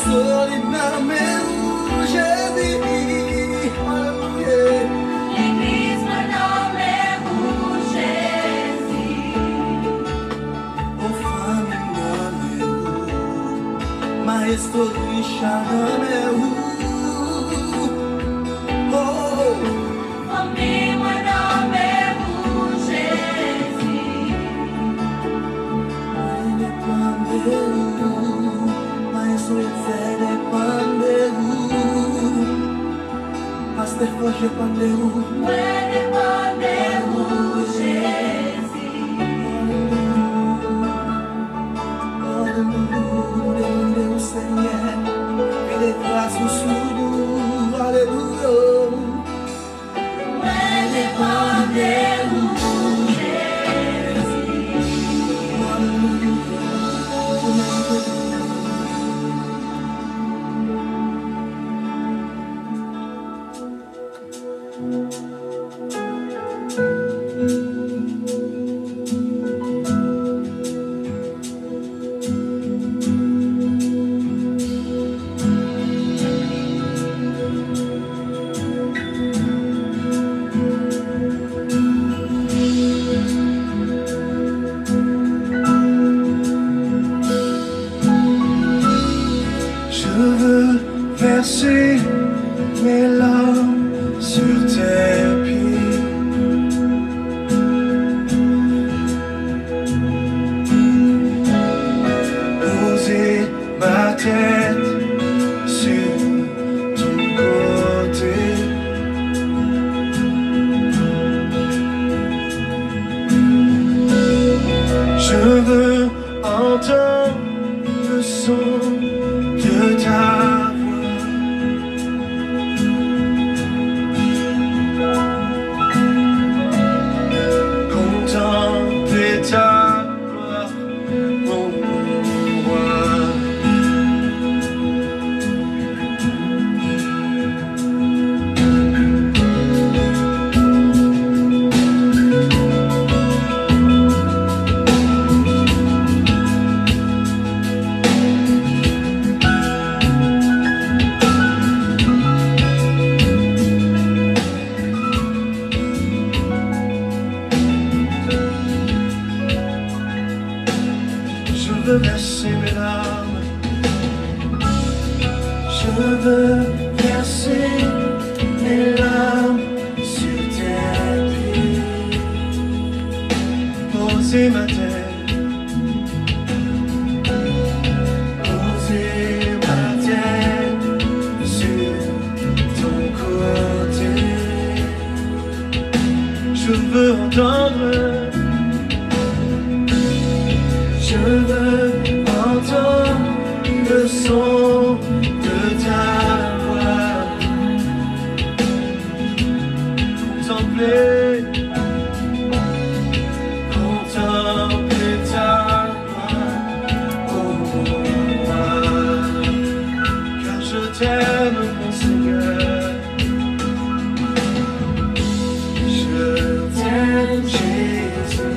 solide dans mes roues, Jésus. Alléluia. L'église me dans mes roues, Jésus. Oh, famille dans mes roues, maestro Richard dans mes roues. Oh, Famille me dans mes roues, Jésus. dépend de vous, maestro fait dépend de vous. Pasteur Forge dépend de vous. Ouais, dépend de vous, Jésus. Alléluia, Seigneur, et les grâces sous nous, alléluia. Ouais, dépend de vous, Jésus. Je veux verser mes larmes sur tes pieds. Poser ma tête sur ton côté. Je veux entendre le son de ta voix. Contempler ta gloire, mon roi. Je veux verser mes larmes. Je veux verser mes larmes sur tes pieds. Poser ma tête. Poser ma tête sur ton côté. Je veux entendre. Je veux entendre le son de ta voix. Contempler ta gloire, oh roi. Car je t'aime, mon Seigneur. Je t'aime, Jésus.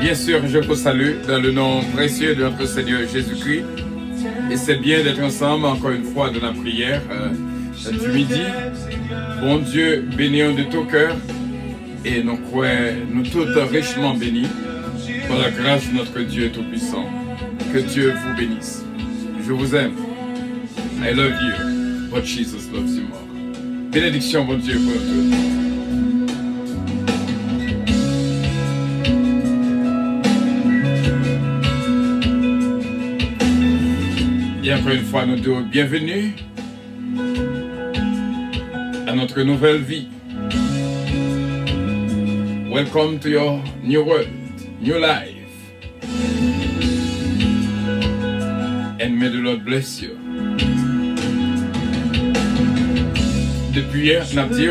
Bien sûr, je vous salue dans le nom précieux de notre Seigneur Jésus-Christ. Et c'est bien d'être ensemble encore une fois dans la prière du midi. Bon Dieu, bénis de tout cœur. Et nous croyons, nous tous richement bénis par la grâce de notre Dieu Tout-Puissant. Que Dieu vous bénisse. Je vous aime. I love you, but Jesus loves you more. Bénédiction, bon Dieu, pour nous tous. Et encore une fois, nous disons bienvenue à notre nouvelle vie. Welcome to your new world, new life. And may the Lord bless you. Depuis hier, nous avons dit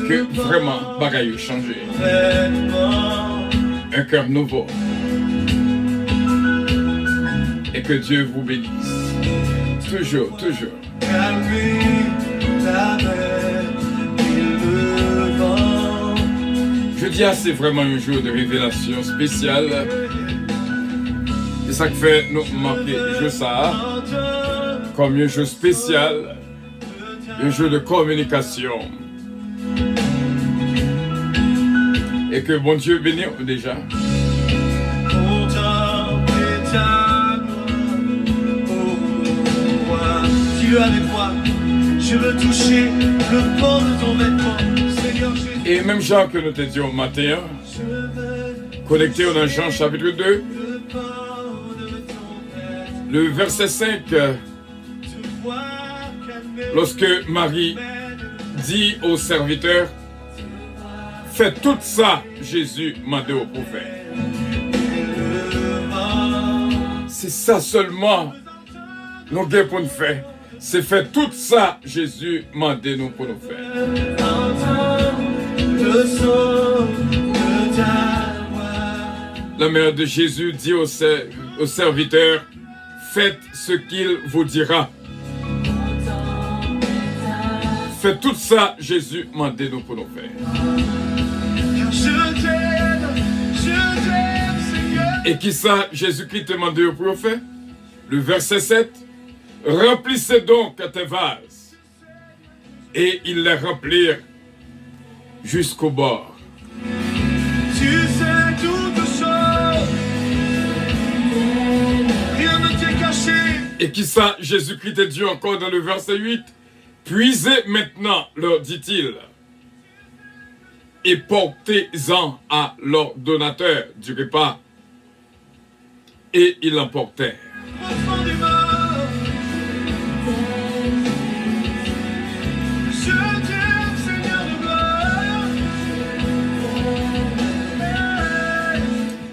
que vraiment, bagaille a changé. Un cœur nouveau, que Dieu vous bénisse. Toujours, toujours. Calmer la mer et le vent. Jeudi, c'est vraiment un jour de révélation spéciale. Et ça que fait nous marquer je ça comme un jeu spécial, un jeu de communication. Et que bon Dieu bénisse déjà. Dis-le avec moi, je veux toucher le bord de ton vêtement, Seigneur Jésus. Et même Jean que nous te disons matin, connecté dans Jean chapitre 2, le verset 5, lorsque Marie dit au serviteur, fais tout ça, Jésus m'a dit au prophète. C'est ça seulement nous avons pour nous faire. C'est fait tout ça, Jésus m'a dit nous pour nous faire. La mère de Jésus dit au serviteur, faites ce qu'il vous dira. Faites tout ça, Jésus m'a dit nous pour nous faire. Et qui ça, Jésus-Christ te demandé au prophète? Le verset 7, remplissez donc tes vases. Et ils les remplirent jusqu'au bord. Tu sais toutes choses, rien ne t'est caché. Et qui ça, Jésus-Christ te dit encore dans le verset 8, puisez maintenant, leur dit-il, et portez-en à l'ordonnateur du repas. Et ils l'emportèrent.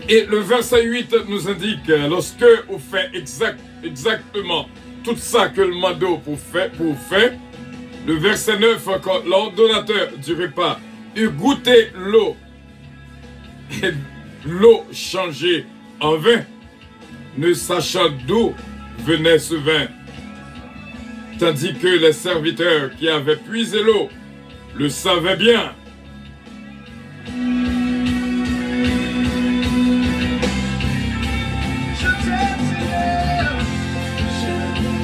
Et le verset 8 nous indique, lorsque vous faites exactement tout ça que le mando pour faire, le verset 9, quand l'ordonnateur du repas eut goûté l'eau, et l'eau changée en vin, ne sachant d'où venait ce vin, tandis que les serviteurs qui avaient puisé l'eau le savaient bien.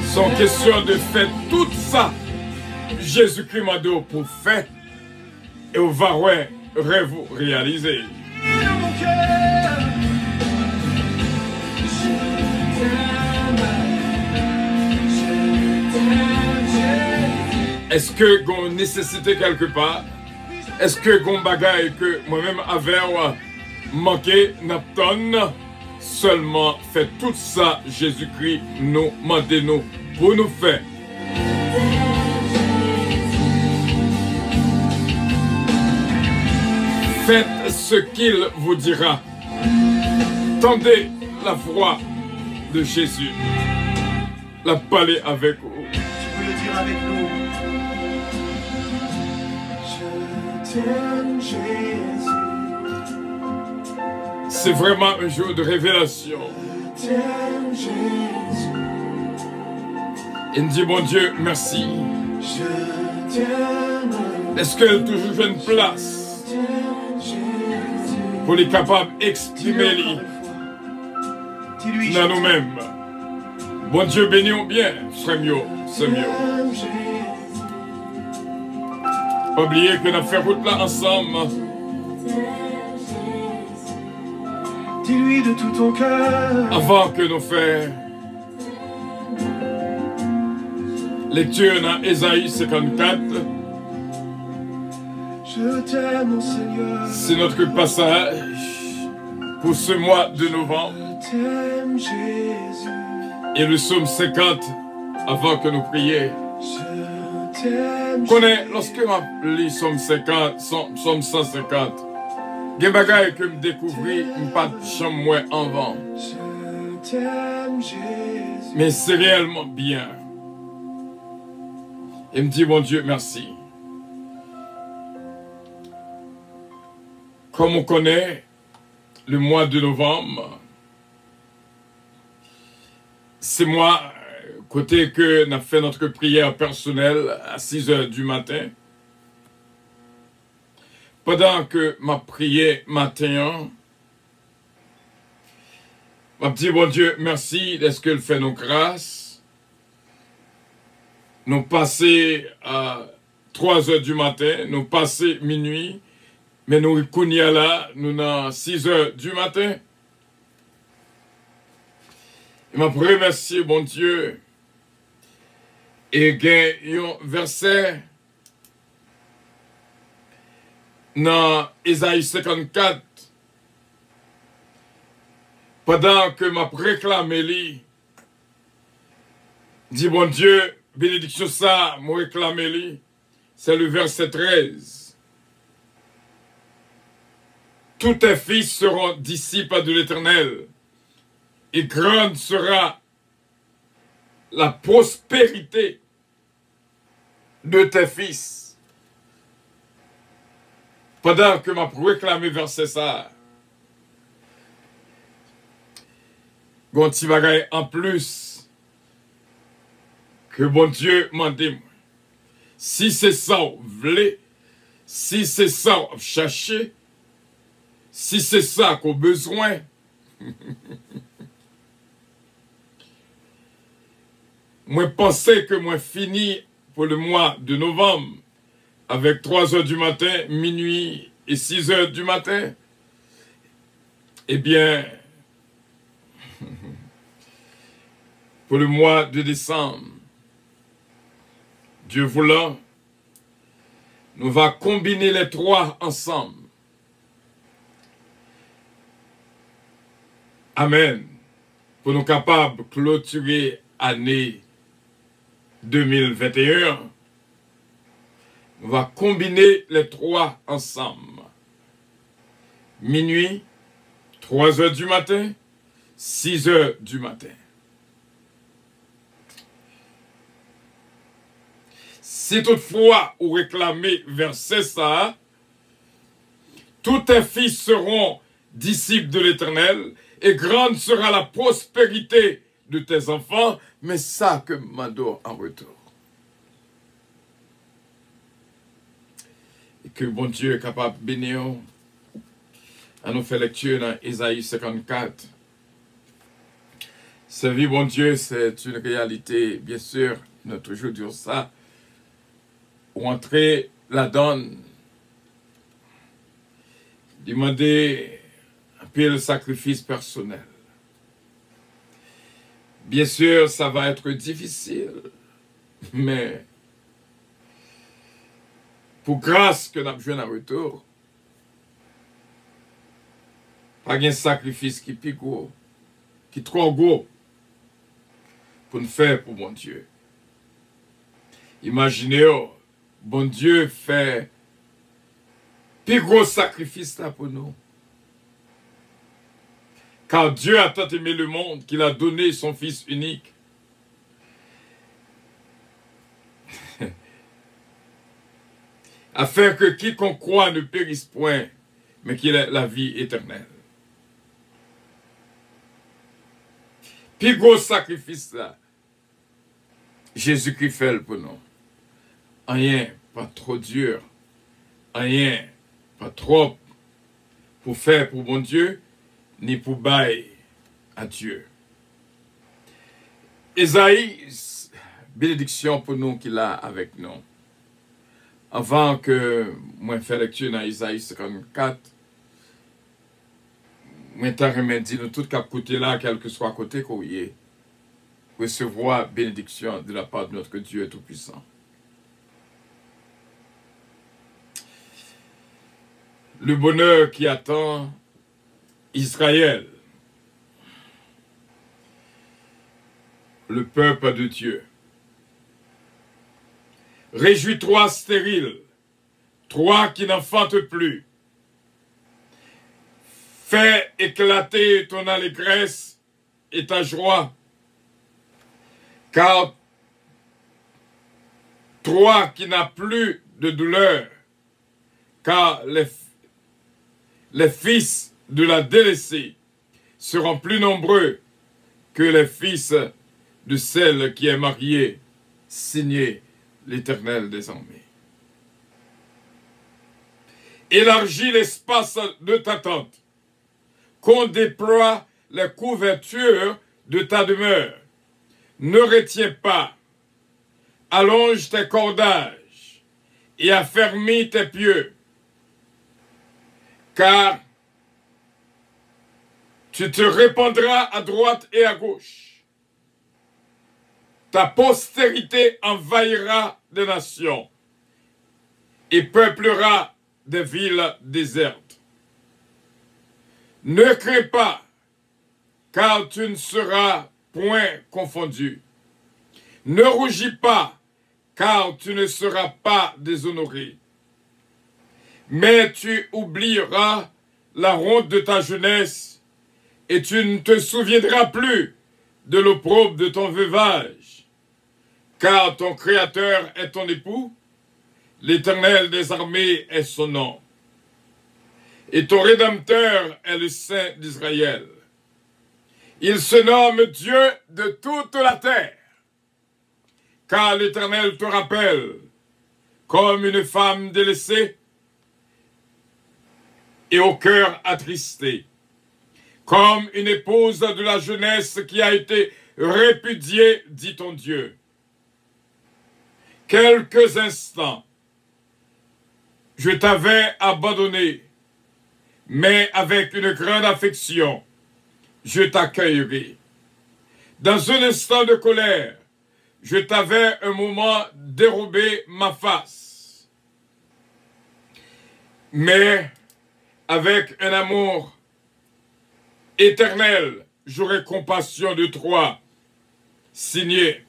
Sans question de faire tout ça, Jésus-Christ m'a dit pour faire, et on va rêve réaliser. Est-ce que vous nécessitez quelque part? Est-ce que vous bagaille que moi-même avait manqué n'aptonne? Seulement fait tout ça, Jésus-Christ nous mandez nous pour nous faire. Faites ce qu'il vous dira. Tendez la voix de Jésus. La parler avec vous. Tu peux le dire avec nous. Je t'aime, Jésus. C'est vraiment un jour de révélation. Je t'aime, Jésus. Il me dit, mon Dieu, merci. Je t'aime. Est-ce qu'elle toujours une place pour les capables d'exprimer Dis-lui, dans nous-mêmes? Bon Dieu, bénis-nous bien, frère mieux, c'est mieux. Pas oublier que nous avons fait route là ensemble. Dis-lui de tout ton cœur. Avant que nous fassions lecture dans Ésaïe 54. Je t'aime, mon Seigneur. C'est notre passage pour ce mois de novembre. Je t'aime, Jésus. Et le psaume 50 avant que nous prions. Je t'aime. Connais, lorsque je lis psaume 50, psaume 150, il y a des choses que je découvre, je ne pas de chambre avant. Je t'aime, Jésus. Mais c'est réellement bien. Et me dit, mon Dieu, merci. Comme on connaît le mois de novembre, c'est moi, côté que nous avons fait notre prière personnelle à 6 heures du matin. Pendant que ma prière matin, ma petit bon Dieu, merci d'être qu'il fait nos grâces. Nous passons à 3 heures du matin, nous passons minuit, mais nous kounia là, nous à 6 heures du matin. Je m'a remercié, bon Dieu, et il y a un verset dans Ésaïe 54, pendant que m'a réclamé lui, dit bon Dieu, bénédiction ça, m'a réclamé lui, c'est le verset 13. Tous tes fils seront disciples de l'Éternel, et grande sera la prospérité de tes fils. Pendant que m'a réclamé verset ça, gonti bagay en plus que bon Dieu m'a dit, si c'est ça vous voulez, si c'est ça vous cherchez, si c'est ça qu'on a besoin, moi pensais que moi fini pour le mois de novembre avec 3 heures du matin, minuit et 6 heures du matin. Eh bien, pour le mois de décembre, Dieu voulant, nous va combiner les trois ensemble. Amen. Pour nous capables de clôturer l'année 2021, on va combiner les trois ensemble. Minuit, 3 heures du matin, 6 heures du matin. Si toutefois vous réclamez verset ça, tous tes fils seront disciples de l'Éternel, et grande sera la prospérité de tes enfants, mais ça que m'adore en retour. Et que bon Dieu est capable de bénir. À nous faire lecture dans Ésaïe 54. Servir bon Dieu, c'est une réalité, bien sûr, notre jour dire ça. Rentrer la donne, demander un peu le sacrifice personnel. Bien sûr, ça va être difficile, mais pour grâce que nous avons joué en retour, pas un sacrifice qui est plus gros, qui est trop gros pour nous faire pour mon Dieu. Imaginez, bon Dieu fait plus gros sacrifice là pour nous. Car Dieu a tant aimé le monde qu'il a donné son Fils unique. Afin que quiconque croit ne périsse point, mais qu'il ait la vie éternelle. Plus gros sacrifice là, Jésus-Christ fait pour nous. Rien, pas trop dur. Rien, pas trop pour faire pour bon Dieu, ni pour bailler à Dieu. Ésaïe, bénédiction pour nous qu'il a avec nous. Avant que moi fasse lecture dans Ésaïe 54, moi t'en remercie nous tout cap côté là, quel que soit côté qu'on y est, recevoir bénédiction de la part de notre Dieu Tout-Puissant. Le bonheur qui attend Israël, le peuple de Dieu. Réjouis-toi stérile, toi qui n'enfantes plus. Fais éclater ton allégresse et ta joie, car toi qui n'as plus de douleur, car les fils de la délaissée seront plus nombreux que les fils de celle qui est mariée, signé l'Éternel des armées. Élargis l'espace de ta tente, qu'on déploie les couvertures de ta demeure. Ne retiens pas, allonge tes cordages et affermis tes pieux, car tu te répandras à droite et à gauche. Ta postérité envahira des nations et peuplera des villes désertes. Ne crains pas, car tu ne seras point confondu. Ne rougis pas, car tu ne seras pas déshonoré. Mais tu oublieras la honte de ta jeunesse, et tu ne te souviendras plus de l'opprobre de ton veuvage, car ton Créateur est ton époux, l'Éternel des armées est son nom, et ton Rédempteur est le Saint d'Israël. Il se nomme Dieu de toute la terre, car l'Éternel te rappelle, comme une femme délaissée et au cœur attristé, comme une épouse de la jeunesse qui a été répudiée, dit ton Dieu. Quelques instants, je t'avais abandonné, mais avec une grande affection, je t'accueillerai. Dans un instant de colère, je t'avais un moment dérobé ma face. Mais avec un amour éternel, j'aurai compassion de toi, signé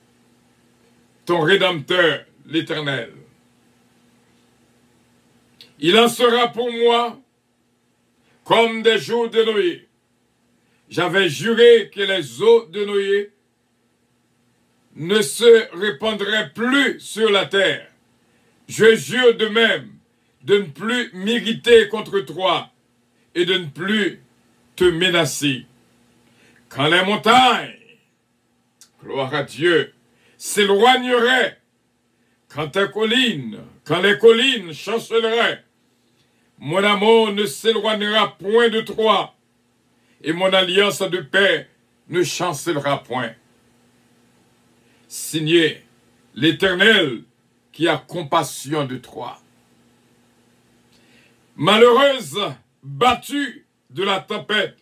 ton Rédempteur, l'Éternel. Il en sera pour moi comme des jours de Noé. J'avais juré que les eaux de Noé ne se répandraient plus sur la terre. Je jure de même de ne plus m'irriter contre toi et de ne plus te menacer. Quand les montagnes, gloire à Dieu, s'éloigneraient, quand les collines chancelleraient, mon amour ne s'éloignera point de toi, et mon alliance de paix ne chancellera point. Signé l'Éternel qui a compassion de toi. Malheureuse, battue de la tempête,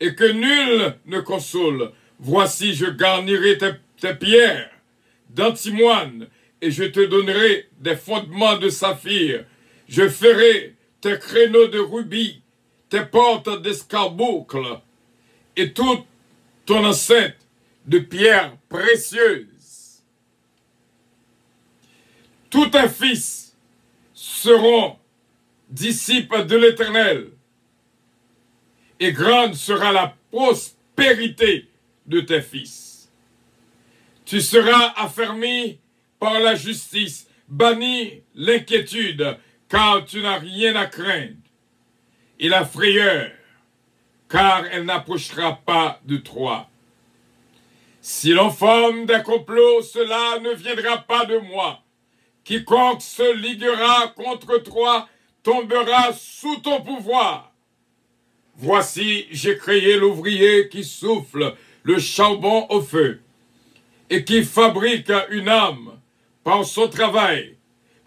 et que nul ne console, voici je garnirai tes pierres d'antimoine, et je te donnerai des fondements de saphir. Je ferai tes créneaux de rubis, tes portes d'escarboucle, et toute ton enceinte de pierres précieuses. Tous tes fils seront disciples de l'Éternel, et grande sera la prospérité de tes fils. Tu seras affermi par la justice, banni l'inquiétude, car tu n'as rien à craindre, et la frayeur, car elle n'approchera pas de toi. Si l'on forme des complots, cela ne viendra pas de moi. Quiconque se liguera contre toi tombera sous ton pouvoir. Voici, j'ai créé l'ouvrier qui souffle le charbon au feu et qui fabrique une âme par son travail,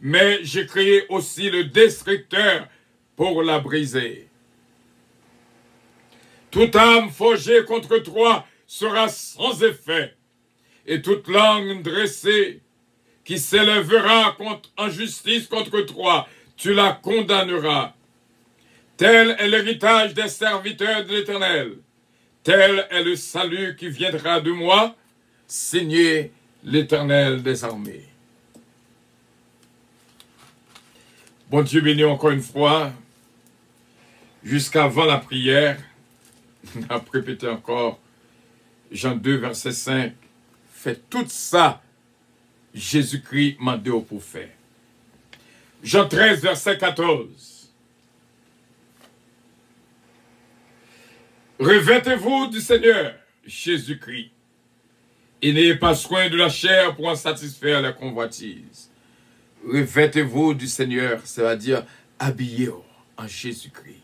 mais j'ai créé aussi le destructeur pour la briser. Toute âme forgée contre toi sera sans effet, et toute langue dressée qui s'élèvera en justice contre toi, tu la condamneras. Tel est l'héritage des serviteurs de l'Éternel. Tel est le salut qui viendra de moi, signé l'Éternel des armées. Bon Dieu béni encore une fois, jusqu'avant la prière, on a répété encore Jean 2, verset 5, fait tout ça, Jésus-Christ m'a dit au prophète. Jean 13, verset 14. Revêtez-vous du Seigneur, Jésus-Christ, Et n'ayez pas soin de la chair pour en satisfaire la convoitise. Revêtez-vous du Seigneur, c'est-à-dire habillez-vous en Jésus-Christ.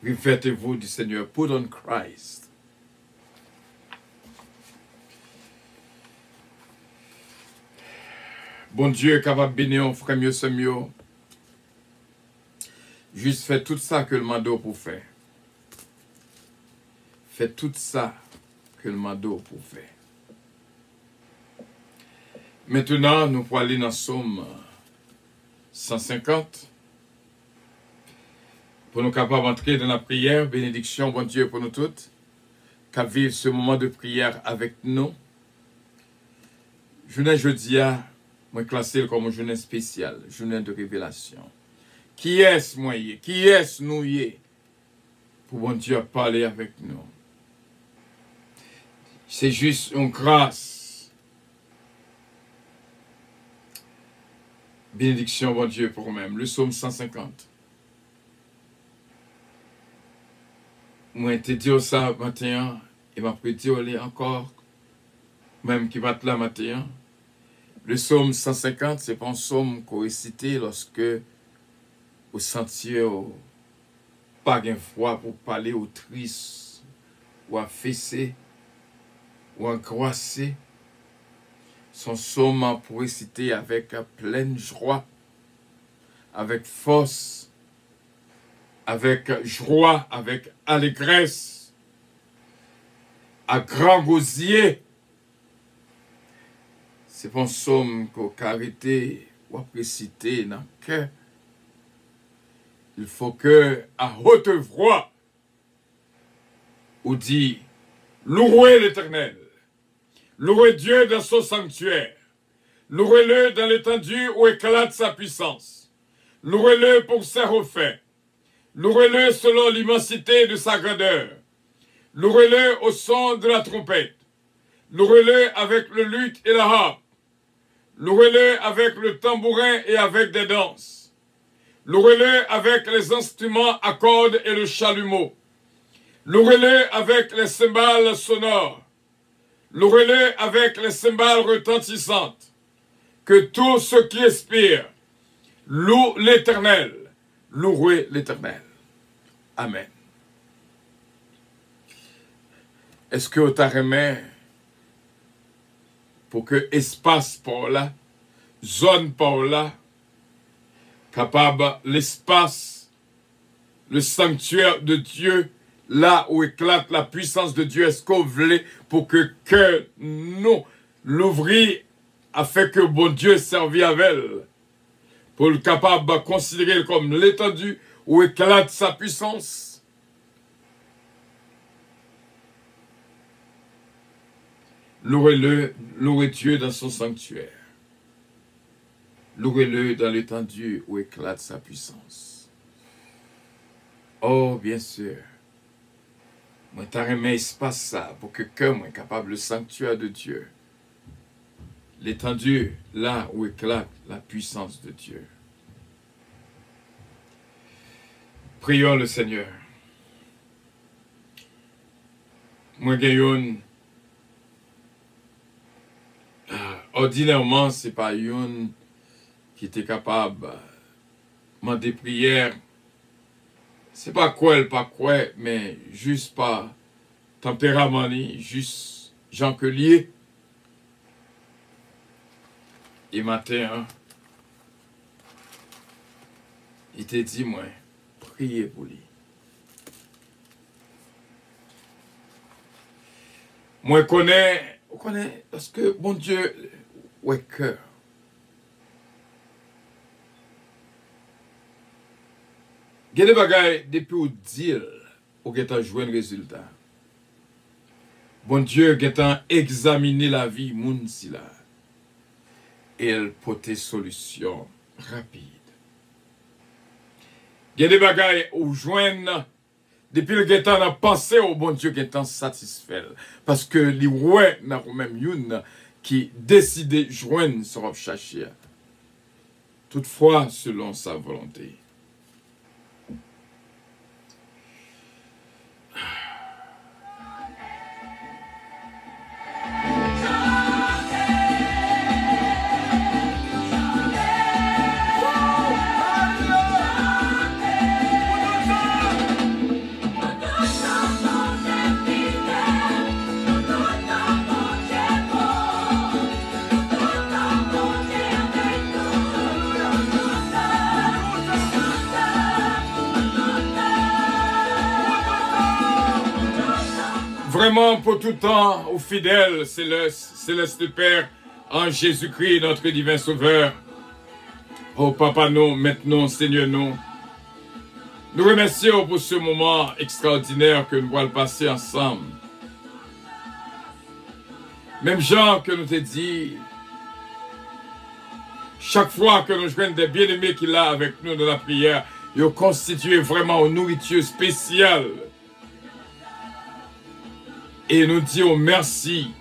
Revêtez-vous du Seigneur, put on Christ. Bon Dieu est capable de bénir, frère mieux, c'est mieux. Juste faites tout ça que le mandat pour faire. Faites tout ça que le mandat pour faire. Maintenant, nous pourrons aller dans Somme 150. Pour nous capables d'entrer dans la prière, bénédiction, bon Dieu pour nous toutes. Qu'à vivre ce moment de prière avec nous. Journée jeudi, moi classé comme une journée spéciale, journée de révélation. Qui est-ce moi? Qui est-ce nous? Pour bon Dieu parler avec nous. C'est juste une grâce. Bénédiction, bon Dieu, pour vous-même. Le psaume 150. Moi, je te dis ça matin, et m'a dit encore, même qui va être là matin. Le psaume 150, c'est pas un psaume qu'on récité lorsque au sentier, pas de foi pour parler au triste, ou à fesser, ou à croisser. Son psaume pour réciter avec pleine joie, avec force, avec joie, avec allégresse, à grand gosier. C'est un psaume qu'on a arrêté ou à réciter dans le cœur. Il faut que, à haute voix, on dit, louez l'Éternel, louez Dieu dans son sanctuaire, louez-le dans l'étendue où éclate sa puissance, louez-le pour ses refaits, louez-le selon l'immensité de sa grandeur, louez-le au son de la trompette, louez-le avec le luth et la harpe, louez-le avec le tambourin et avec des danses. Louez-le avec les instruments à cordes et le chalumeau. Louez-le avec les cymbales sonores. Louez-le avec les cymbales retentissantes. Que tous ceux qui expirent louent l'Éternel. Louez l'Éternel. Amen. Est-ce que vous remis pour que espace par là, zone par là, capable l'espace, le sanctuaire de Dieu, là où éclate la puissance de Dieu, est-ce qu'on voulait pour que nous l'ouvrir afin que bon Dieu servi avec elle, pour le capable de considérer comme l'étendue où éclate sa puissance? Louez-le, louez Dieu dans son sanctuaire. Louez-le dans l'étendue où éclate sa puissance. Oh, bien sûr. Moi, t'as remis espace ça pour que cœur soit capable le sanctuaire de Dieu. L'étendue là où éclate la puissance de Dieu. Prions le Seigneur. Moi, gagne ordinairement, c'est pas une qui était capable de demander prière. C'est pas quoi, mais juste par tempérament, juste Jean que lié. Et matin, il t'a dit, moi, priez pour lui. Moi, on connaît, parce que bon Dieu, ouais, cœur. Il y a des bagailles depuis au deal où il a joué un résultat. Bon Dieu, il a examiné la vie, moun si là. Et elle porte solution rapide. Il y a des bagailles où joignent depuis le guetan a pensé au bon Dieu qui est satisfait. Parce que les ouais n'a même une qui décide de joindre sur chercher. Toutefois selon sa volonté. vraiment pour tout temps aux fidèles, céleste Père, en Jésus-Christ, notre divin Sauveur. Oh Papa, nous, maintenant, Seigneur, nous remercions pour ce moment extraordinaire que nous allons passer ensemble. Même Jean que nous t'ai dit, chaque fois que nous joignons des bien-aimés qu'il a avec nous dans la prière, ils ont constitué vraiment une nourriture spéciale. Et nous disons merci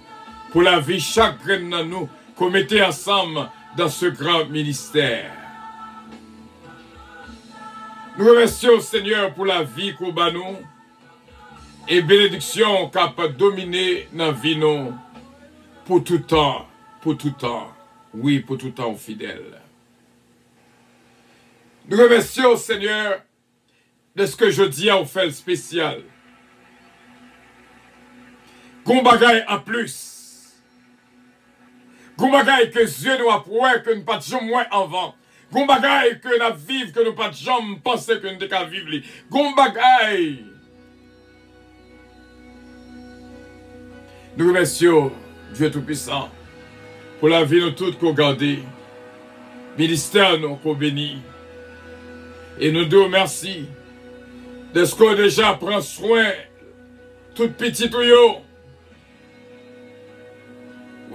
pour la vie chacun de nous qu'on mettait ensemble dans ce grand ministère. Nous remercions Seigneur pour la vie qu'on bat nous et bénédiction qui a dominé dans la vie nous pour tout temps, oui, pour tout temps fidèle. Nous remercions Seigneur de ce que je dis à fait spécial. Gon bagay en plus. Gon bagay que Dieu nous a prouvé que nous pas de jamais moins avant. Gon bagay que nous vivons que nous pas de jamais penser que nous devons vivre. Gon bagay. Nous remercions Dieu Tout-Puissant pour la vie de toutes qu'on garde. Ministère nous qu'on bénit. Et nous disons merci de ce qu'on déjà prend soin tout petit tuyau.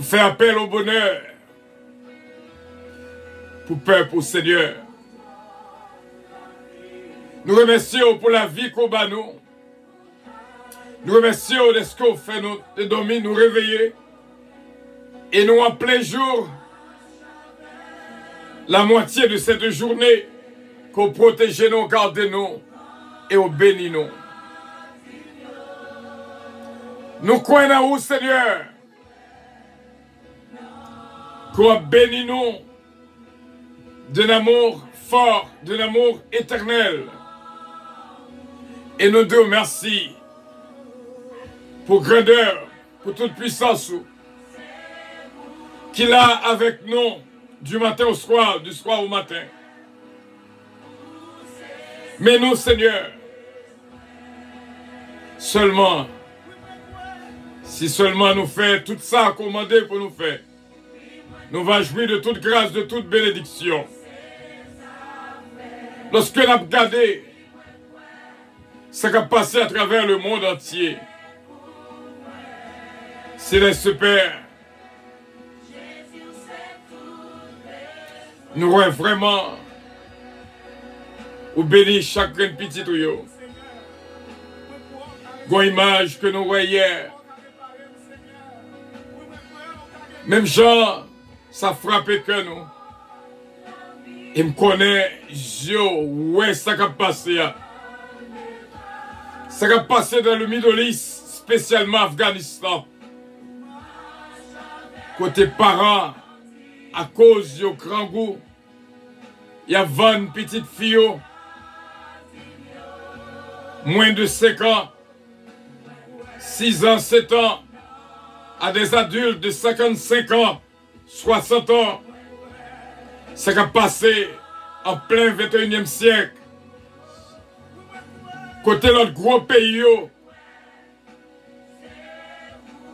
Fait appel au bonheur pour peuple, au Seigneur. Nous remercions pour la vie qu'on bat nous. Nous remercions de ce qu'on fait de dormir, nous réveiller. Et nous en plein jour, la moitié de cette journée, qu'on protège nous, garde nous et on bénit nous. Nous croyons où, Seigneur? Qu'on bénit nous d'un amour fort, d'un amour éternel. Et nous disons merci pour grandeur, pour toute puissance qu'il a avec nous du matin au soir, du soir au matin. Mais nous, Seigneur, seulement, si seulement nous faisons tout ça commandé pour nous faire, nous va jouir de toute grâce, de toute bénédiction. Lorsque nous avons regardé ce qui a passé à travers le monde entier, Céleste Père, nous voyons vraiment ou bénir chacun petit tuyau. Une image que nous voyons hier. Même Jean, ça frappait que nous. Il me connaît, ouais, ça qui a passé. Ça qui a passé dans le Middle East, spécialement Afghanistan. Côté parents, à cause du grand goût, il y a 20 petites filles, moins de 5 ans, 6 ans, 7 ans, à des adultes de 55 ans, 60 ans. Ça a passé en plein 21e siècle. Côté l'autre gros pays,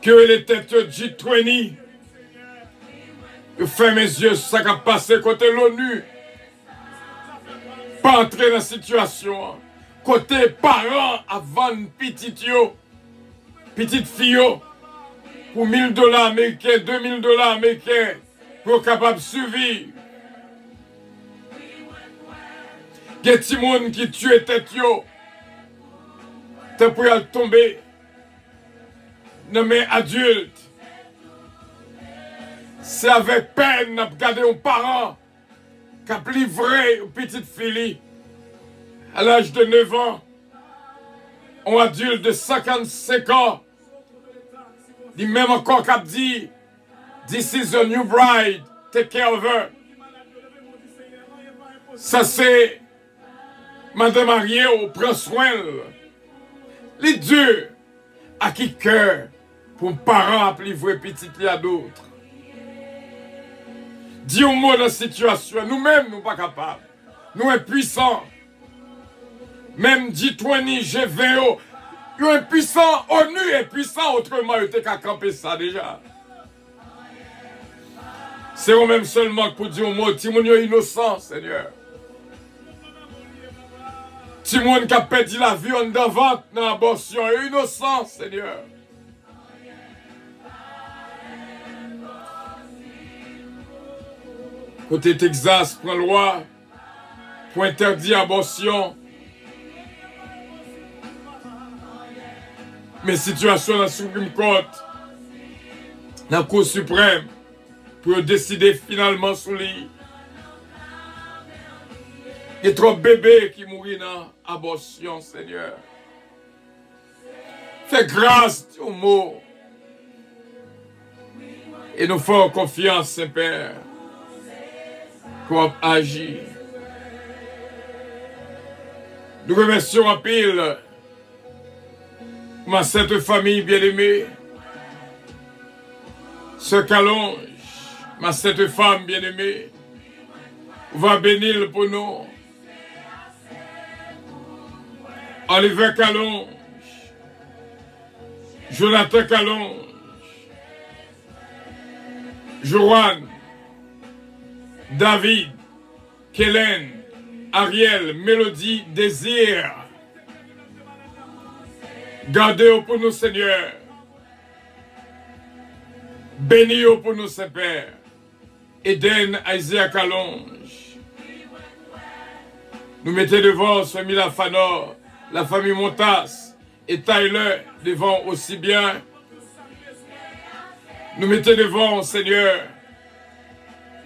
que les têtes G20, je ferme mes yeux, ça a passé côté l'ONU. Pas entrer dans la situation. Côté parents avant petite fille, pour $1000 américains, $2000 américains, pour être capable de survivre. Il y a des gens qui tuent tête yo. T'es pour y tomber. Non mais adulte. C'est avec peine de regarder un parent qui a livré une petite fille à l'âge de 9 ans. Un adulte de 55 ans. Il même encore qui a dit "This is a new bride, take care of her." Ça c'est Madame mariée, on prend soin. Les dieux à qui cœur pour un parent à livrer petite à d'autres. Dis au mot dans la situation, nous-mêmes nous pas capables. Nous sommes puissants. Même G20, G20, Ils sont puissants, ONU est puissant, autrement ils étaient qu'à camper ça déjà. C'est eux-mêmes seulement pour dire au mot, Timon est innocent, Seigneur. Timon qui a perdu la vie en devant dans l'abortion est innocent, Seigneur. Côté Texas, prend loi pour interdire l'abortion. Mais situation dans la Supreme Court, dans la Cour suprême, pour décider finalement sur lui. Il y a trop de bébés qui mourent dans l'abortion, Seigneur. Fais grâce au mot. Et nous faisons confiance, Saint-Père, qu'on agit. Nous remercions en pile ma sainte famille bien-aimée, ce Calonge, ma sainte femme bien-aimée, va bénir pour nous. Oliver Calonge, Jonathan Calonge, Joanne, David, Kellen, Ariel, Mélodie, Désir. Gardez-vous pour nous, Seigneur. Bénis-vous pour nous, Saint-Père. Eden, Isaiah Calonge. Nous mettons devant ce Mila Fanor, la famille Montas et Tyler devant aussi bien. Nous mettons devant, Seigneur,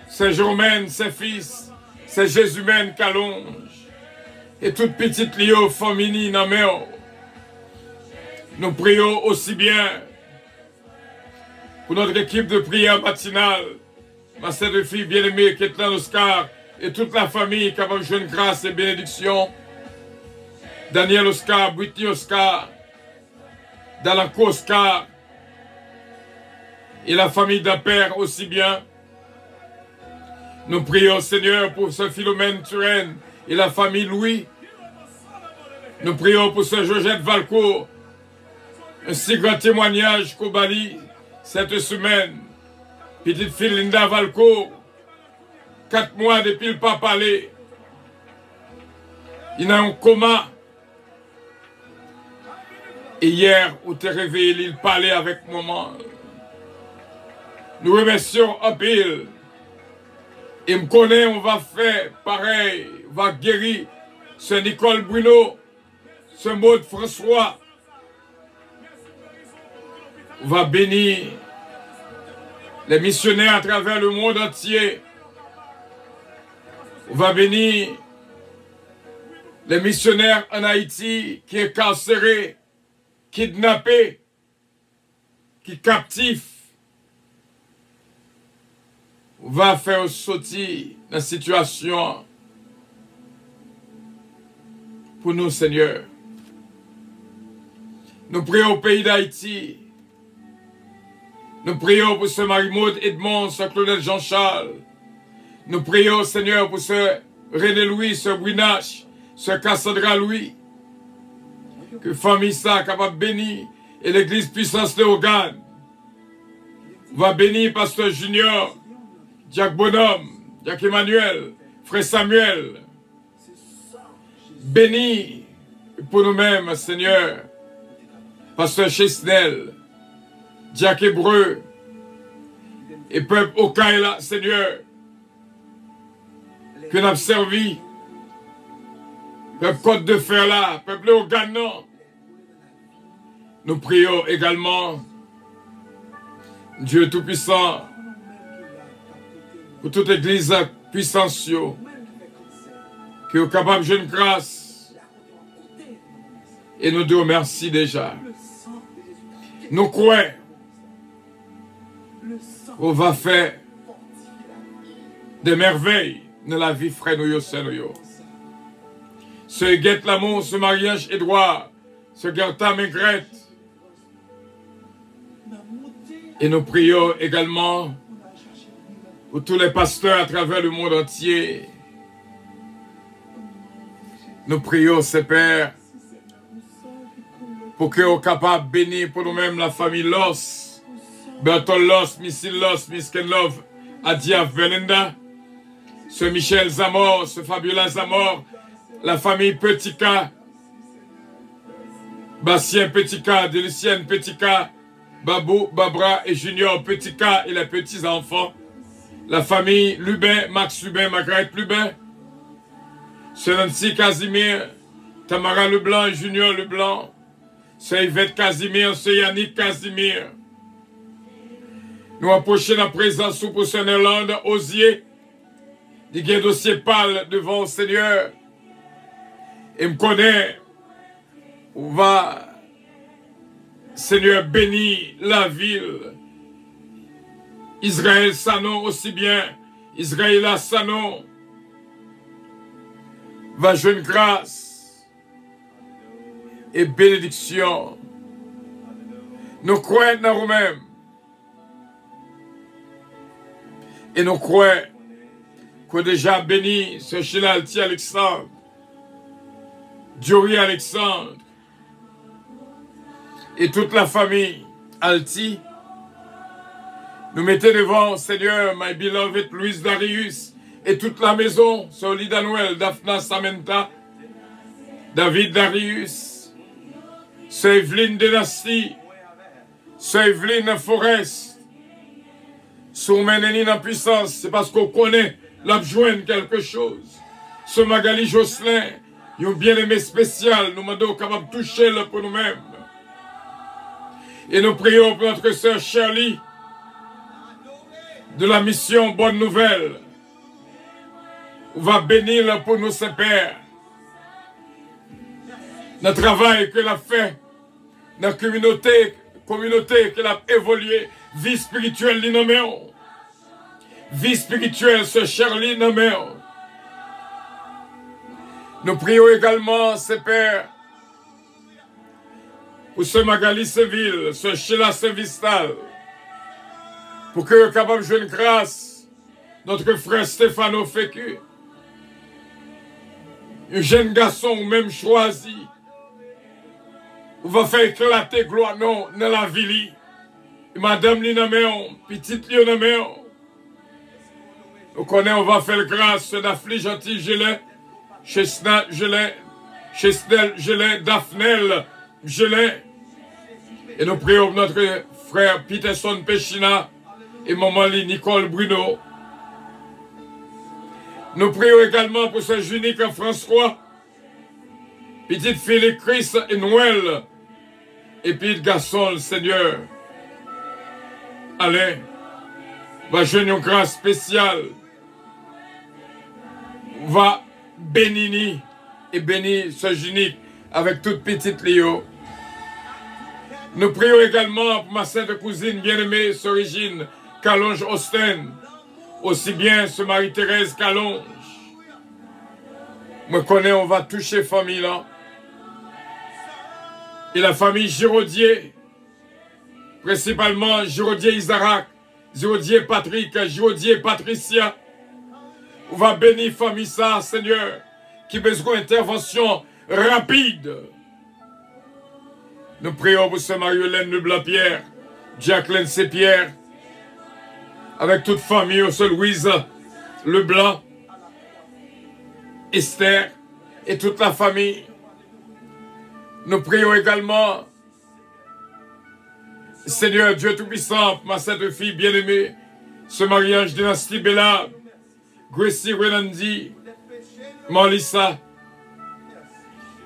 c'est Germaine, ses fils, c'est Jésus-Mène Calonge et toute petite Lio famille Nameo. Nous prions aussi bien pour notre équipe de prière matinale, ma sainte fille bien-aimée, Ketlan Oscar, et toute la famille qui a besoin de grâce et bénédiction. Daniel Oscar, Whitney Oscar, Dalanco Oscar, et la famille d'Aper aussi bien. Nous prions, Seigneur, pour ce Philomène Turenne et la famille Louis. Nous prions pour ce Georgette Valcourt. Un si grand témoignage qu'au Bali cette semaine. Petite fille Linda Valcourt, 4 mois depuis le pas parlé. Il a un coma. Et hier, où tu es réveillé, il parlait avec maman. Nous remercions un pile. Et me connaît, on va faire pareil. On va guérir ce Nicole Bruno, ce Maud François. On va bénir les missionnaires à travers le monde entier. On va bénir les missionnaires en Haïti qui est incarcérés, kidnappés, qui captifs. On va faire sortir la situation pour nous, Seigneur. Nous prions au pays d'Haïti. Nous prions pour ce Marie-Maud Edmond, ce Claudette Jean-Charles. Nous prions, Seigneur, pour ce René Louis, ce Brinache, ce Cassandra Louis. Que famille ça capable de bénir et l'église puissance de Hogan va bénir Pasteur Junior, Jacques Bonhomme, Jacques Emmanuel, Frère Samuel. Bénis pour nous-mêmes, Seigneur, Pasteur Chesnel, Jacques Hébreu et peuple Okaïla, Seigneur, que nous avons servi, peuple Côte de Fer là, peuple Oganon. Nous prions également, Dieu Tout-Puissant, pour toute église puissance, qui est capable de jeune grâce. Et nous te remercions déjà. Nous croyons qu'on va faire des merveilles dans la vie, frère nous, Seigneur. Ce guette l'amour, ce mariage Édouard, ce Gerta Maigrette. Et nous prions également pour tous les pasteurs à travers le monde entier. Nous prions, Seigneur, pour que nous capable de bénir pour nous-mêmes la famille Loss, Bertol Loss, Missile Loss, Miss Ken Love, Adia Belinda, ce Michel Zamor, ce Fabiola Zamor, la famille Petika, Bastien Petika, Délicienne Petika, Babou, Babra et Junior Petika et les petits-enfants, la famille Lubin, Max Lubin, Margaret Lubin, ce Nancy Casimir, Tamara Leblanc et Junior Leblanc, ce Yvette Casimir, ce Yannick Casimir. Nous approchons la présence sous pour Irlande, Osier, il y a un dossier pâle devant le Seigneur. Et me connaît, on va, Seigneur, bénir la ville. Israël Sanon aussi bien, Israël Sanon va jouer une grâce et bénédiction. Nous croyons dans nous-mêmes. Et nous croyons qu'on a déjà béni ce Chilalti Alexandre, Diori Alexandre, et toute la famille Alti. Nous mettons devant, Seigneur, my beloved Louise Darius, et toute la maison, Solida Noël, Daphna Samenta, David Darius, Sœur Evelyne Dynastie, Sœur Evelyne Forest, Sourmeneni en puissance, c'est parce qu'on connaît l'abjoint quelque chose. Ce Magali Jocelyn, ils ont bien aimé spécial, nous demandons capable de toucher le pour nous-mêmes. Et nous prions pour notre sœur Shirley, de la mission Bonne Nouvelle. On va bénir pour nous, ses pères. Le travail qu'elle a fait, dans la communauté qu'elle a évolué, vie spirituelle, l'innoméon. Vie spirituelle, ce Shirley noméon. Nous prions également, ses pères, pour ce Magali Seville, ce Sheila Sevistal, pour que capable de jouer une grâce, notre frère Stéphano Fécu, un jeune garçon même choisi, on va faire éclater gloire non dans la ville. Madame Linaméon, petite Linaméon, nous connaissons, on va faire grâce d'Affli Gentil Gelé, chez Snell Gelé, chez Snell Gelé, Daphnel Gelé, et nous prions pour notre frère Peterson Pechina et maman Nicole Bruno. Nous prions également pour ce Junique François, petite fille Chris et Noël, et puis le garçon, le Seigneur. Allez, va jouer une grâce spéciale. Va bénir et bénir ce Junique avec toute petite Léo. Nous prions également pour ma sainte cousine bien-aimée, Sorigine Calonge Austin, aussi bien ce Marie-Thérèse Calonge. Me connais, on va toucher famille là. Et la famille Giraudier, principalement Giraudier Isaac, Giraudier Patrick, Giraudier Patricia. On va bénir famille ça, Seigneur, qui a besoin d'intervention rapide. Nous prions pour ce Marie-Hélène Leblanc-Pierre, Jacqueline C-Pierre, avec toute famille, aussi Louise Leblanc, Esther et toute la famille. Nous prions également, Seigneur Dieu Tout-Puissant, ma sainte fille bien-aimée, ce mariage dynastie Bella, Gracie Renandi, Marlissa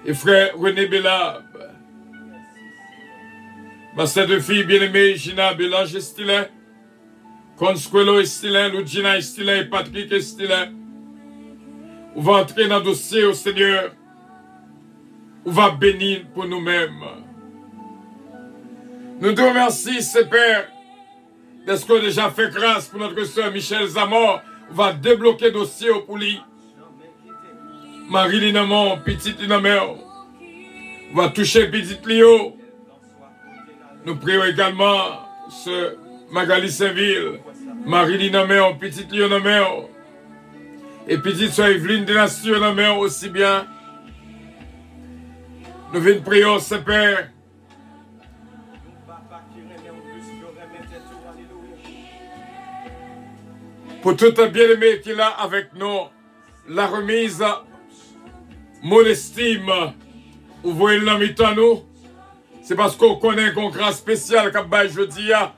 et frère René Bella, ma sainte fille bien-aimée, Gina Bélange Estilin, Consuelo Estilin, Lugina Estilin et Patrick Estilin. On va entrer dans le dossier au Seigneur. On va bénir pour nous-mêmes. Nous te remercions, Père, de ce qu'on a déjà fait grâce pour notre soeur Michel Zamor. On va débloquer le dossier pour lui. Marie Linamon, petite Linamon. On va toucher petite Léo. Nous prions également ce Magali Saint-Ville, Marie Linamon, petite Lionamon. Et petite soeur Evelyne Dynastie Linamon aussi bien. Nous venons prier, Père, Pour tout un bien-aimé qu'il a avec nous, la remise, mon estime, vous voyez l'ami à nous, c'est parce qu'on connaît qu'on grâce spéciale qu'a bail jeudi à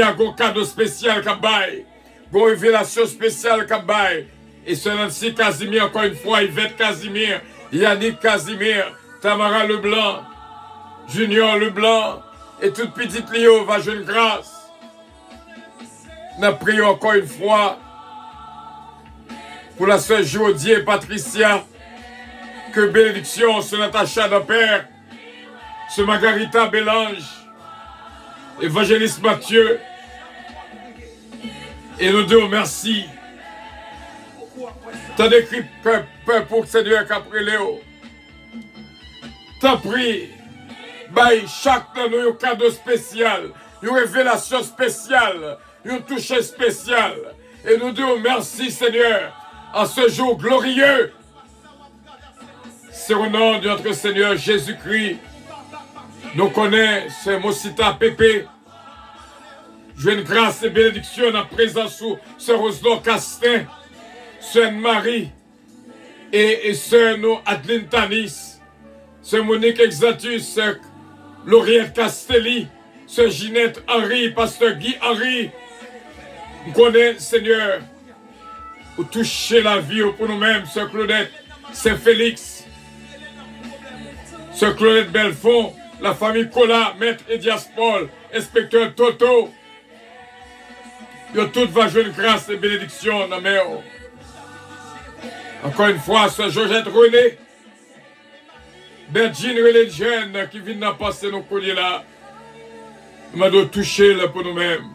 un cadeau spécial qu'a bail, une révélation spéciale qu'a bail. Et c'est Nancy Casimir, encore une fois, Yvette Casimir, Yannick Casimir, Tamara Leblanc, Junior Leblanc, et toute petite Léo va jeune grâce. Nous prions encore une fois pour la sœur Jodie et Patricia, que bénédiction sur Natacha de Père, sur Margarita Bélange, évangéliste Mathieu, et nous disons merci. T'as décrit peur pour le Seigneur qu'après Léo. T'as pris, by chaque de nous un cadeau spécial, une révélation spéciale, une touche spéciale. Et nous disons merci Seigneur, en ce jour glorieux. C'est au nom de notre Seigneur Jésus-Christ. Nous connaissons, c'est Mosita Pépé. Je une grâce et bénédiction en présence sous Sœur Oslo Castin, Sœur Marie et Sœur Adeline Tanis, Sœur Monique Exatus, Sœur Lauriette Castelli, Sœur Ginette Henry, Pasteur Guy Henry. Nous connaissons, Seigneur, pour toucher la vie pour nous-mêmes, Sœur Claudette, Sœur Félix, Sœur Claudette Belfond, la famille Cola, Maître Edias Paul, Inspecteur Toto. Yo toute va jouer une grâce et bénédiction dans mes eaux. Encore une fois, Sœur Georgette René, Bergine René Jeune qui vient de passer nos colliers là. Nous m'avons touché là pour nous-mêmes.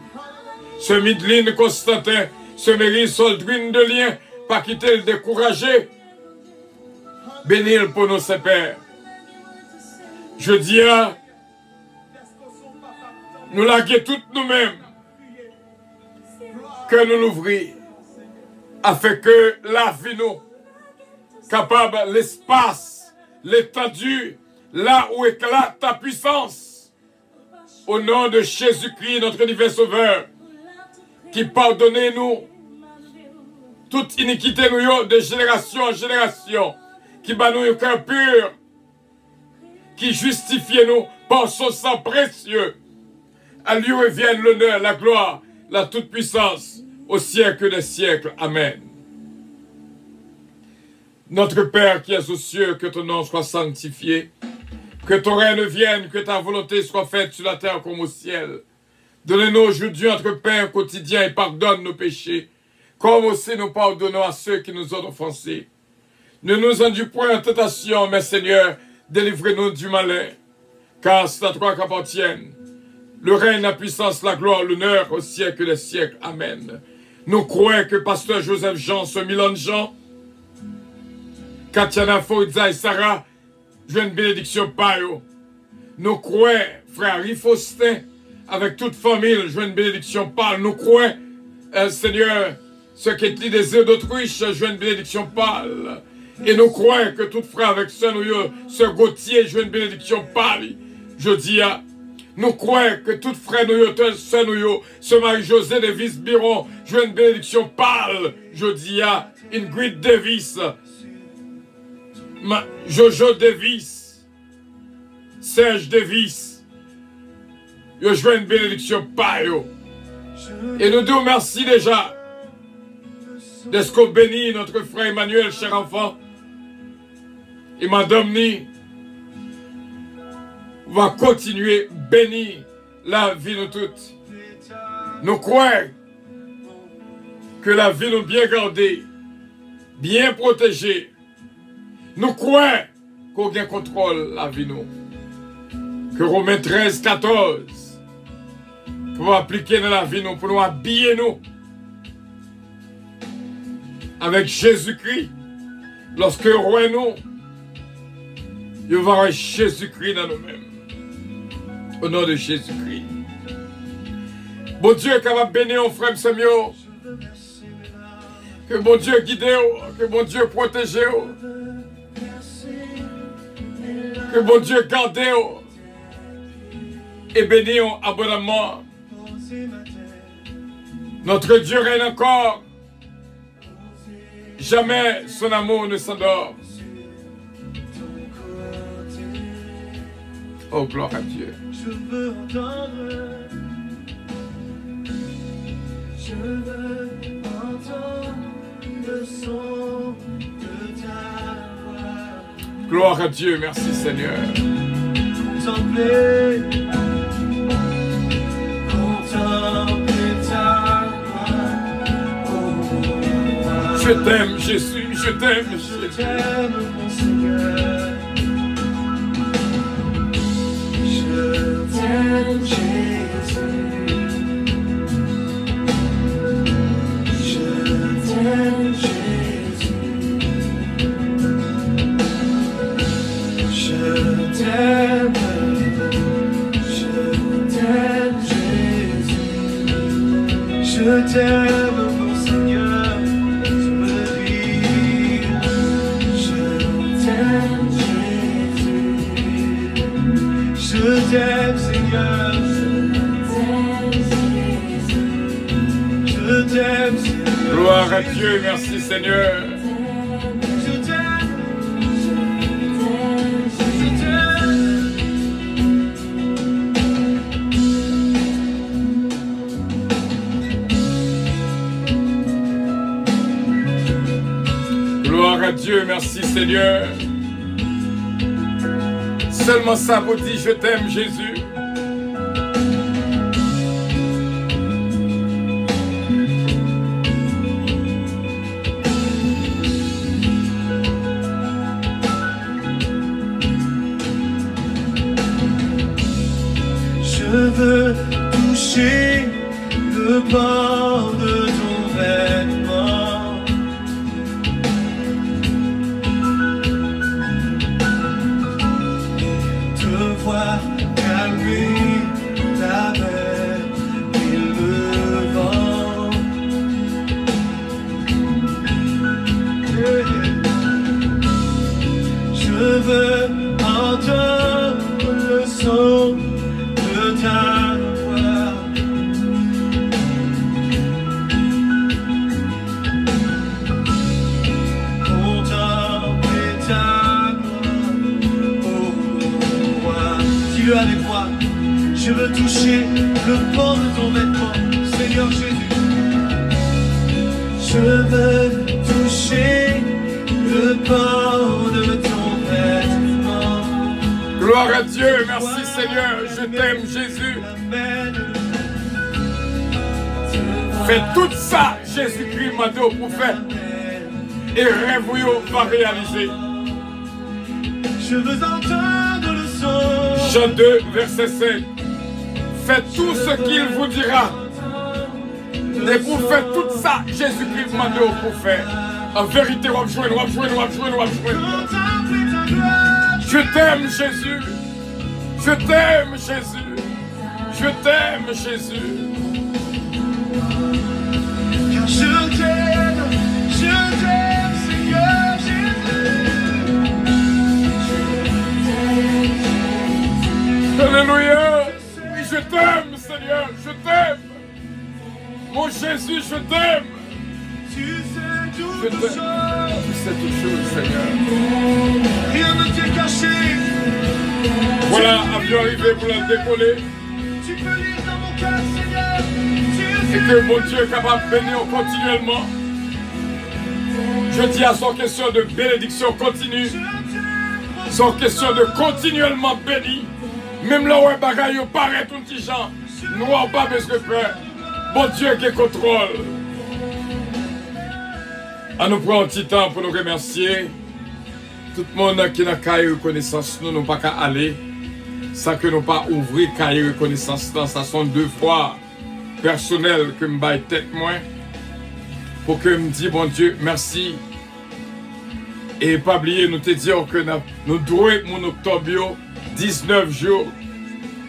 Sœur Midline Constantin, Sœur Mary Soldrine de Lien, pas quitter le décourager. Bénir pour nous, ses pères. Je dis à nous laguer toutes nous-mêmes. Que nous l'ouvrir, afin que la vie nous, capable l'espace, l'étendue, là où éclate ta puissance, au nom de Jésus-Christ, notre divin Sauveur, qui pardonnez-nous toute iniquité nous de génération en génération, qui bat nous un cœur pur, qui justifie nous par son sang précieux. À lui revienne l'honneur, la gloire, la toute-puissance, au siècle des siècles. Amen. Notre Père qui es aux cieux, que ton nom soit sanctifié, que ton règne vienne, que ta volonté soit faite sur la terre comme au ciel. Donne-nous aujourd'hui notre pain quotidien et pardonne nos péchés, comme aussi nous pardonnons à ceux qui nous ont offensés. Ne nous induis point en tentation, mais Seigneur, délivrez-nous du malin, car c'est à toi qu'appartiennent le règne, la puissance, la gloire, l'honneur au siècle des siècles. Amen. Nous croyons que Pasteur Joseph Jean, ce Milan Jean, Katiana Foïza et Sarah, jouent une bénédiction par eux. Nous croyons, frère Rifaustin, avec toute famille, jouent une bénédiction par. Nous croyons, Seigneur, ce qui est dit des œufs d'Autriche, jouent une bénédiction par. Et nous croyons que tout frère avec ce Gauthier, jouent une bénédiction par. Je dis à nous croyons que tout frère ce Marie-José Davis Biron, joue une bénédiction pâle, je dis à Ingrid Davis, Jojo Davis, Serge Davis, je joue une bénédiction pâle. Et nous disons merci déjà d'être qu'on bénit notre frère Emmanuel, cher enfant, et Madame Ni va continuer bénir la vie de toutes. Nous croyons que la vie nous bien gardée, bien protégée. Nous croyons qu'on bien contrôle la vie nous. Que Romains 13, 14 pour appliquer dans la vie nous, pour nous habiller nous avec Jésus-Christ. Lorsque roi nous, il va y avoir Jésus-Christ dans nous-mêmes. Au nom de Jésus-Christ. Bon Dieu, qui va bénir mon frère Samuel. Que bon Dieu guide, que bon Dieu protège. Que bon Dieu garde et bénir abondamment. Notre Dieu règne encore. Jamais son amour ne s'endort. Oh, gloire à Dieu. Je veux entendre. Je veux entendre le son de ta voix. Gloire à Dieu, merci Seigneur. Contempler ta gloire. Oh, Je t'aime, Jésus, je t'aime, je Jésus. t'aime, mon Seigneur. Je t'aime, Jésus. Je t'aime, Jésus. Je t'aime, Jésus. Je t'aime, mon Seigneur. Je veux vivre. Je t'aime, Jésus. Je t'aime, Seigneur. Je t'aime, Seigneur. Gloire à Dieu, merci Seigneur. Je t'aime. Je t'aime. Gloire à Dieu, merci Seigneur. Seulement ça vous dit, je t'aime Jésus. Je veux toucher le bord de ton vêtement. Te voir calmer ta mer et le vent. Je veux entendre le son de ta voix. Contempler ta gloire, oh roi. Dis-le avec moi. Je veux toucher le bord de ton vêtement, Seigneur Jésus. Je veux toucher le bord de ton vêtement. Gloire à Dieu, merci Seigneur, je t'aime Jésus. Fais tout ça, Jésus-Christ m'a dit pour faire. Et rêve va réaliser. Je veux entendre le son. Jean 2, verset 5. Faites tout ce qu'il vous dira. Et pour faire tout ça, Jésus-Christ m'a dit pour faire. En vérité, on va jouer. Je t'aime Jésus. Je t'aime Jésus. Je t'aime Jésus. Car je t'aime Seigneur Jésus. Alléluia. Oui, je t'aime Seigneur, je t'aime. Mon Jésus, je t'aime. Tu sais toutes Je t'aime. choses. Tu sais toutes choses, Seigneur. Rien ne t'est caché. Voilà, avion arrivé pour la décoller. Tu peux lire dans mon cœur, Seigneur. Et que mon Dieu est capable de bénir continuellement. Je dis à son question de bénédiction continue. Son question de continuellement béni. Même là où un bagaille paraît tout petit gens. Nous n'avons pas besoin de peur. Bon Dieu qui contrôle. À nous prendre un petit temps pour nous remercier. Tout le monde qui n'a qu'à reconnaissance, nous n'avons pas qu'à aller. Sans que nous pas ouvrir qu'à reconnaissance. Ça sont 2 fois personnel que je me tête moi. Pour que je me dise, bon Dieu, merci. Et pas oublier, nous te dire que nous devons mon octobre 19 jours.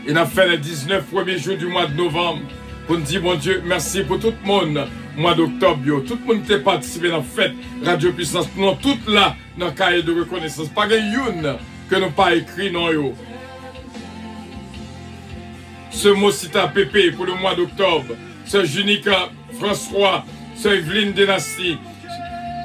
Et nous avons fait les 19 premiers jours du mois de novembre. Pour nous dire, bon Dieu, merci pour tout le monde. Mois d'octobre, tout le monde qui a participé dans la fête Radio Puissance. Nous sommes tous là dans le cahier de reconnaissance. Pas une que nous pas écrit non yo. Ce mot cité à Pépé pour le mois d'octobre. Sœur Junica François, Sœur Evelyne Dynastie,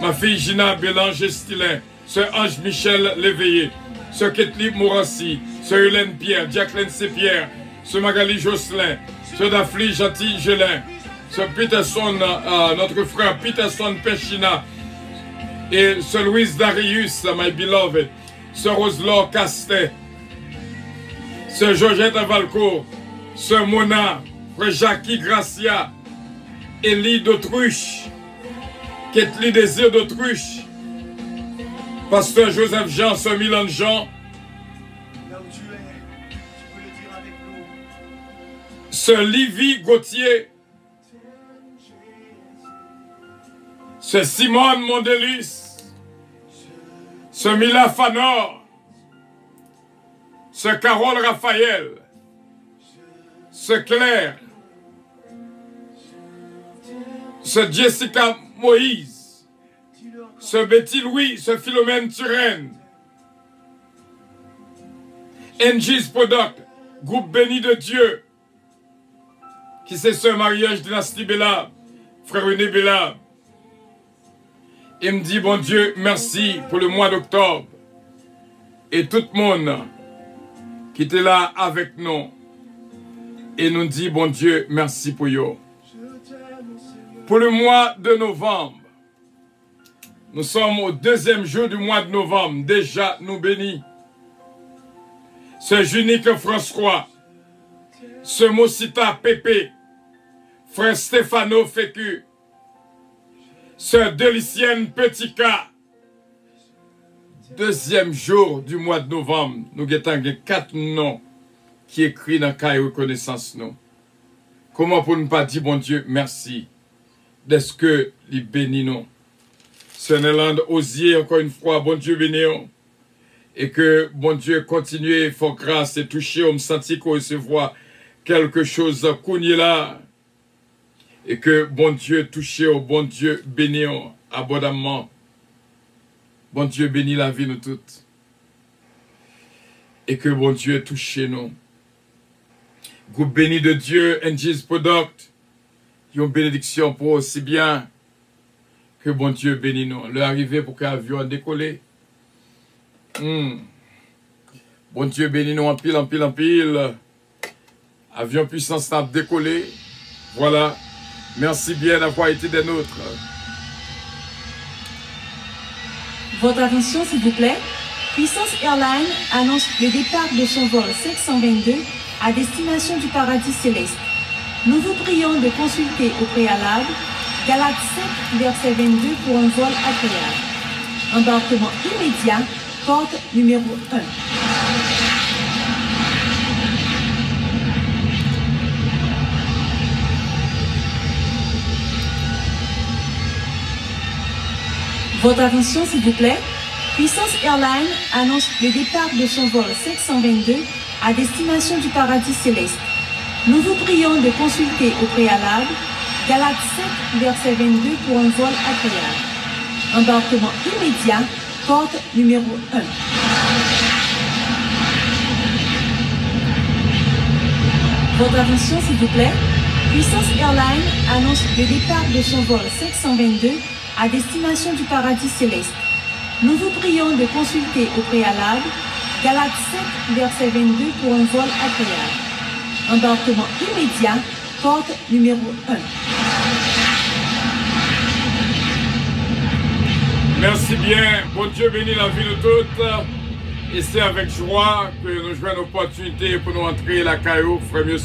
ma fille Gina Bélange Estilin, Sœur Ange Michel Léveillé, Sœur Ketli Mourassi, Sœur Hélène Pierre, Jacqueline Sepierre, Sœur Magali Jocelyn, Sœur Daphne Jati Gelin, Sœur Peterson, notre frère Peterson Pechina, et Sœur Louise Darius, my beloved, Sœur Roselor Castet, Sœur Georgette Avalcourt, Sœur Mona, Frère Jackie Gracia, Élie d'Autruche, Ketli Désir d'Autruche, Pasteur Joseph Jean, Sœur Milan Jean, Là où tu es, tu peux le dire avec nous. Sœur Livy Gauthier, Sœur Simone Mondelis, Sœur Mila Fanor, Sœur Carole Raphaël, Sœur Claire, Sœur Jessica Moïse, Sœur Betty Louis, Sœur Philomène Turenne, NG's Product, groupe béni de Dieu, qui c'est Sœur Marie-Ange Dynastie Bellab, Frère René Bellab. Il me dit, bon Dieu, merci pour le mois d'octobre. Et tout le monde qui était là avec nous. Et nous dit, bon Dieu, merci pour eux. Pour le mois de novembre, nous sommes au 2e jour du mois de novembre. Déjà, nous bénis. Sœur Junique François, Sœur Mosita Pépé, Frère Stéphano Fécu, Sœur Delicienne Petit K. 2e jour du mois de novembre, nous avons 4 noms qui écrits dans le cahier de reconnaissance. Comment pour ne pas dire, bon Dieu, merci, d'est-ce que les bénis nous. Sœur Nélande Osier, encore une fois, bon Dieu béni. Et que, bon Dieu, continue à faire grâce et toucher, on me sentit qu'on recevoir quelque chose qu'on y est là. Et que, bon Dieu, touche, bon Dieu, bénis abondamment. Bon Dieu, bénis la vie nous toutes. Et que, bon Dieu, touche nous. Groupe béni de Dieu, NG's Product, une bénédiction pour aussi bien que, bon Dieu, bénis nous. Leur arrivée pour que l'avion décolle. Bon Dieu, bénis nous en pile, en pile, en pile. Avion puissance n'a décollé. Voilà. Merci bien d'avoir été des nôtres. Votre attention, s'il vous plaît. Puissance Airlines annonce le départ de son vol 722 à destination du paradis céleste. Nous vous prions de consulter au préalable Galates 5, verset 22 pour un vol agréable. Embarquement immédiat, porte numéro 1. Votre attention, s'il vous plaît. Puissance Airlines annonce le départ de son vol 722 à destination du paradis céleste. Nous vous prions de consulter au préalable Galates 5, verset 22 pour un vol agréable. Embarquement immédiat, porte numéro 1. Votre attention, s'il vous plaît. Puissance Airlines annonce le départ de son vol 722 à destination du paradis céleste. Nous vous prions de consulter au préalable Galates 5, verset 22 pour un vol agréable. Embarquement immédiat, porte numéro 1. Merci bien. Bon Dieu bénit la vie de toutes. Et c'est avec joie que nous jouons l'opportunité pour nous entrer la caillou, frère mieux,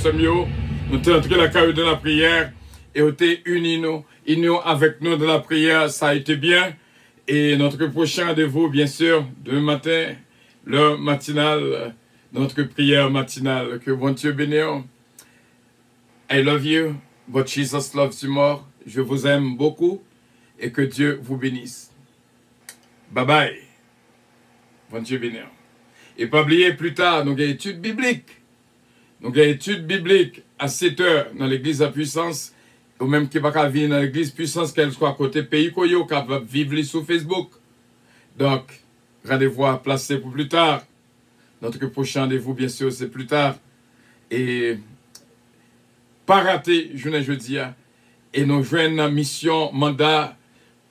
nous sommes entrés la caillou de la prière et nous sommes unis avec nous de la prière. Ça a été bien. Et notre prochain rendez-vous, bien sûr, demain matin, l'heure matinale, notre prière matinale. Que bon Dieu bénisse. I love you, but Jesus loves you more. Je vous aime beaucoup et que Dieu vous bénisse. Bye bye. Bon Dieu bénisse. Et pas oublier, plus tard, nous avons une étude biblique. Nous avons une étude biblique à 7 heures dans l'église à puissance. Ou même qui ne va pas vivre dans l'église puissance, qu'elle soit à côté pays Koyo, qui va vivre sur Facebook. Donc, rendez-vous à placer pour plus tard. Notre prochain rendez-vous, bien sûr, c'est plus tard. Et pas rater journée jeudi et nous joignons une mission, mandat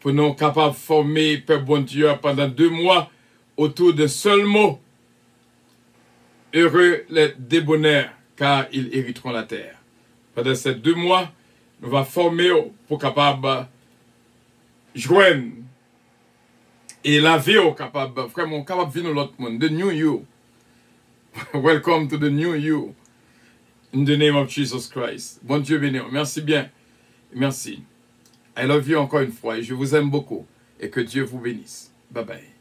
pour nous capables de former Père bon Dieu pendant 2 mois autour d'un seul mot. Heureux les débonnaires, car ils hériteront la terre. Pendant ces 2 mois, nous allons former pour capable joindre et la vie capable, vraiment capable de vivre l'autre monde. The new you. Welcome to the new you. In the name of Jesus Christ. Bon Dieu béni. Merci bien. Merci. I love you encore une fois et je vous aime beaucoup. Et que Dieu vous bénisse. Bye bye.